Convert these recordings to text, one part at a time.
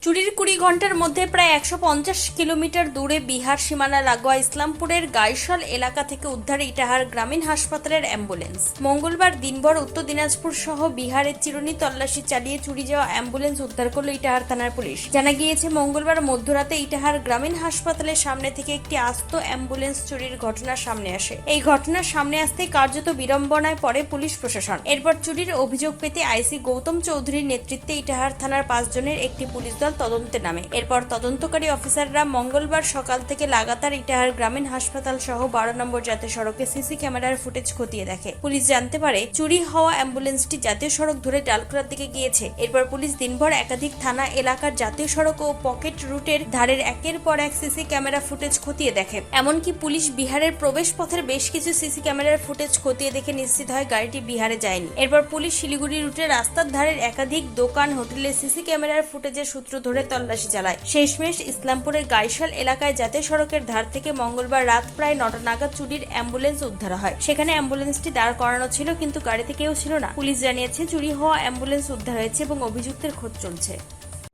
চুরির 20 ঘন্টার মধ্যে প্রায় 150 কিলোমিটার দূরে বিহার সীমানা লাগোয়া ইসলামপুরের গাইশাল এলাকা থেকে উদ্ধার ইটাহার গ্রামীণ হাসপাতালের অ্যাম্বুলেন্স। মঙ্গলবার দিনভর উত্তর দিনাজপুর সহ বিহারের চিরুনি তল্লাশি চালিয়ে চুরি যাওয়া অ্যাম্বুলেন্স উদ্ধার করল ইটাহার থানার পুলিশ। জানা গিয়েছে, মঙ্গলবার মধ্যরাতে ইটাহার গ্রামীণ হাসপাতালের সামনে থেকে একটি আস্ত অ্যাম্বুলেন্স চুরির ঘটনা সামনে আসে। এই ঘটনার সামনে আসতেই কার্যত বিড়ম্বনায় পড়ে পুলিশ প্রশাসন। এরপর চুরির অভিযোগ পেতে আইসি গৌতম চৌধুরীর নেতৃত্বে ইটাহার থানার 5 জনের একটি পুলিশ দল তদন্তে নামে। এরপর তদন্তকারী অফিসাররা মঙ্গলবার সকাল থেকে লাগাতার ইটাহার গ্রামীণ হাসপাতাল সহ 12 নম্বর জাতীয় সড়কে সিসি ক্যামেরার ফুটেজ খতিয়ে দেখে। পুলিশ জানতে পারে চুরি হওয়া অ্যাম্বুলেন্সটি জাতীয় সড়ক ধরে ডালখোলার দিকে গিয়েছে। এরপর পুলিশ দিনভর একাধিক থানা এলাকার জাতীয় সড়ক ও পকেট রুটের ধারের একের পর এক সিসি ক্যামেরা ফুটেজ খতিয়ে দেখে। এমনকি পুলিশ বিহারের প্রবেশ পথের বেশ কিছু সিসি ক্যামেরার ফুটেজ খতিয়ে দেখে নিশ্চিত হয় গাড়িটি বিহারে যায়নি। এরপর পুলিশ শিলিগুড়ি রুটের রাস্তার ধারের একাধিক দোকান, হোটেলে সিসি ক্যামেরার ফুটেজের সূত্র ধরে তল্লাশি চালায়। শেষমেশ ইসলামপুরের গাইশাল এলাকায় জাতীয় সড়কের ধার থেকে মঙ্গলবার রাত প্রায় 9টা নাগাদ চুরির অ্যাম্বুলেন্স উদ্ধার হয়। সেখানে অ্যাম্বুলেন্সটি দাঁড় করানো ছিল, কিন্তু গাড়িতে কেউ ছিল না। পুলিশ জানিয়েছে চুরি হওয়া অ্যাম্বুলেন্স উদ্ধার হয়েছে এবং অভিযুক্তের খোঁজ চলছে।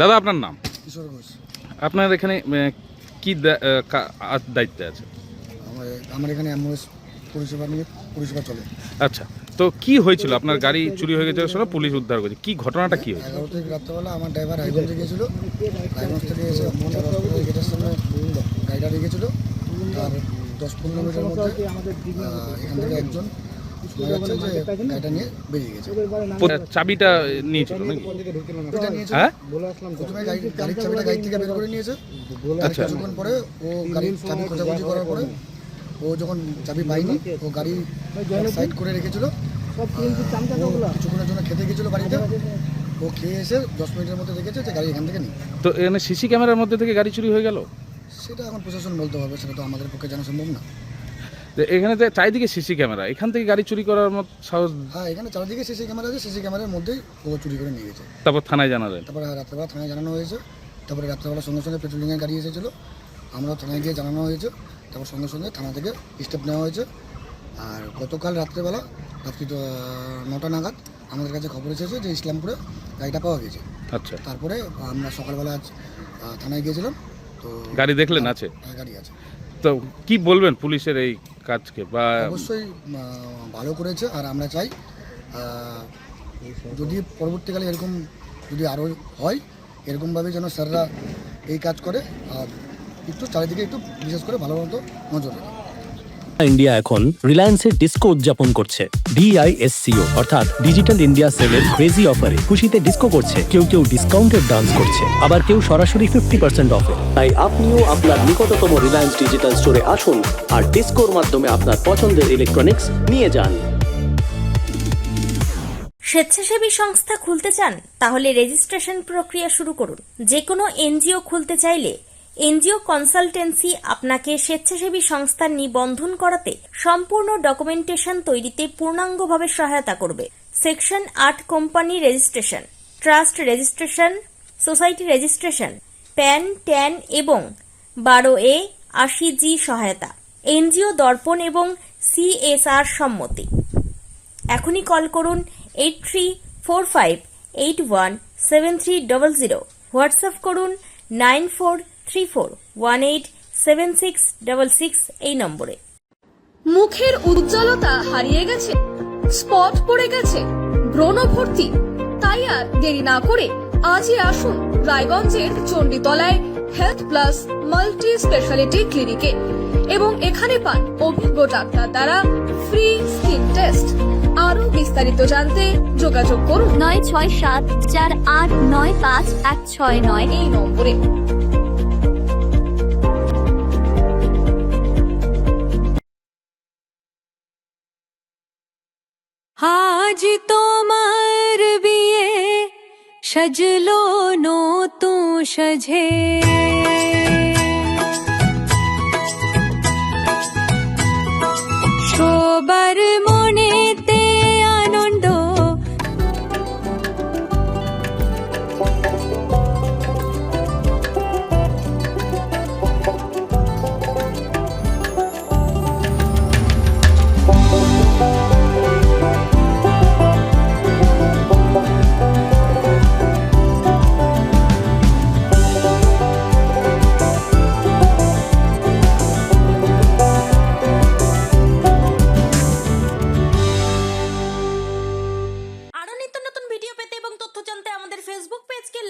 দাদা, আপনার নাম? কিশোর ঘোষ। আপনার এখানে কি দায়িত্বে আছে? আমার এখানে অ্যাম্বুলেন্স পরিষেবা চলে। আচ্ছা, তো কি হয়েছিল? আপনার গাড়ি চুরি হয়ে গেছে, সেটা পুলিশ উদ্ধার করেছে। কি ঘটনাটা কি হয়েছে? 11 তারিখ রাত্রেবেলা আমার ড্রাইভার রায়গঞ্জে গিয়েছিল। রায়গঞ্জ থেকে এসে গেটের সামনে গাড়িটা রেখেছিল। তার 10-15 মিনিটের মধ্যে এখান থেকে একজন শোনা যাচ্ছে যে গাড়িটা নিয়ে বেরিয়ে গেছে। চাবিটা নিয়েছিল নাকি? হ্যাঁ, প্রথমে গাড়ির চাবিটা গাড়ি থেকে বের করে নিয়েছে। আচ্ছা, কিছুক্ষণ পরে ও গাড়ির চাবি খোঁজাখুঁজি করার পরে ও যখন চাবি পাইনি, ও গাড়ি সাইড করে রেখেছিল। কিছুক্ষণের জন্য খেতে গেছিল বাড়িতে। ও খেয়ে এসে 10 মিনিটের মধ্যে দেখেছে যে গাড়ি এখান থেকে নেই। তো এখানে সিসি ক্যামেরার মধ্যে থেকে গাড়ি চুরি হয়ে গেল? সেটা এখন প্রশাসন বলতে হবে, সেটা তো আমাদের পক্ষে জানা সম্ভব না। এখানে যে চারিদিকে সিসি ক্যামেরা, এখান থেকে গাড়ি চুরি করার মতো সাহস? হ্যাঁ, এখানে চারিদিকে সিসি ক্যামেরা আছে। সিসি ক্যামেরার মধ্যেই ও চুরি করে নিয়ে গেছে। তারপর থানায় জানালেন? তারপরে রাত্রেবেলা থানায় জানানো হয়েছে। তারপরে রাত্রেবেলার সঙ্গে সঙ্গে পেট্রোলিংয়ের গাড়ি এসেছিলো, আমরা থানায় গিয়ে জানানো হয়েছে। তারপর সঙ্গে সঙ্গে থানা থেকে স্টেপ নেওয়া হয়েছে। আর গতকাল রাত্রেবেলা রাত্রি 9টা নাগাদ আমাদের কাছে খবর এসেছে যে ইসলামপুরে গাড়িটা পাওয়া গেছে। আচ্ছা, তারপরে আমরা সকালবেলা আজ থানায় গিয়েছিলাম। তো গাড়ি দেখলেন? আছে, গাড়ি আছে। তো কি বলবেন পুলিশের এই কাজকে? বা অবশ্যই ভালো করেছে। আর আমরা চাই যদি পরবর্তীকালে এরকম যদি আরও হয়, এরকমভাবে যেন স্যাররা এই কাজ করে। আর একটু চারিদিকে একটু বিশেষ করে ভালো মতো নজর রাখে। ইন্ডিয়া এখন রিলায়েন্সের ডিস্কো উদযাপন করছে। DISCO অর্থাৎ ডিজিটাল ইন্ডিয়া সেলের ক্রেজি অফারে খুশিতে ডিস্কো করছে। কেউ ডিসকাউন্টেড ডান্স করছে, আবার কেউ সরাসরি 50% অফে। তাই আপনিও আপনার নিকটতম রিলায়েন্স ডিজিটাল স্টোরে আসুন আর ডিস্কোর মাধ্যমে আপনার পছন্দের ইলেকট্রনিক্স নিয়ে যান। স্বেচ্ছাসেবী সংস্থা খুলতে চান? তাহলে রেজিস্ট্রেশন প্রক্রিয়া শুরু করুন। যে কোনো এনজিও খুলতে চাইলে এনজিও কনসালটেন্সি আপনাকে স্বেচ্ছাসেবী সংস্থার নিবন্ধন করাতে, সম্পূর্ণ ডকুমেন্টেশন তৈরিতে পূর্ণাঙ্গভাবে সহায়তা করবে। Section 8 company registration, trust registration, society registration, pan, tan এবং 12A 80G সহায়তা, এনজিও দর্পণ এবং CSR সম্মতি। এখনই কল করুন 8345817300। হোয়াটসঅ্যাপ করুন 9434187666 এই নম্বরে। মুখের উজ্জ্বলতা হারিয়ে গেছে, স্পট পড়ে গেছে, ব্রণ ভর্তি? তাই আর দেরি না করে আজই আসুন রায়গঞ্জের চণ্ডীতলায় হেলথ প্লাস মাল্টি স্পেশালিটি ক্লিনিকে এবং এখানে পান অভিজ্ঞ ডাক্তার দ্বারা ফ্রি স্কিন টেস্ট। আরো বিস্তারিত জানতে যোগাযোগ করুন 9674895169 এই নম্বরে। আজ তোমার বিয়ে সাজলো নতুন সাজে, সবার মনেতে আনন্দ।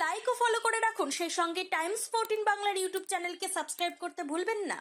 লাইক ও ফলো করে রাখুন, সেই সঙ্গে টাইমস 14 বাংলার ইউটিউব চ্যানেলকে সাবস্ক্রাইব করতে ভুলবেন না।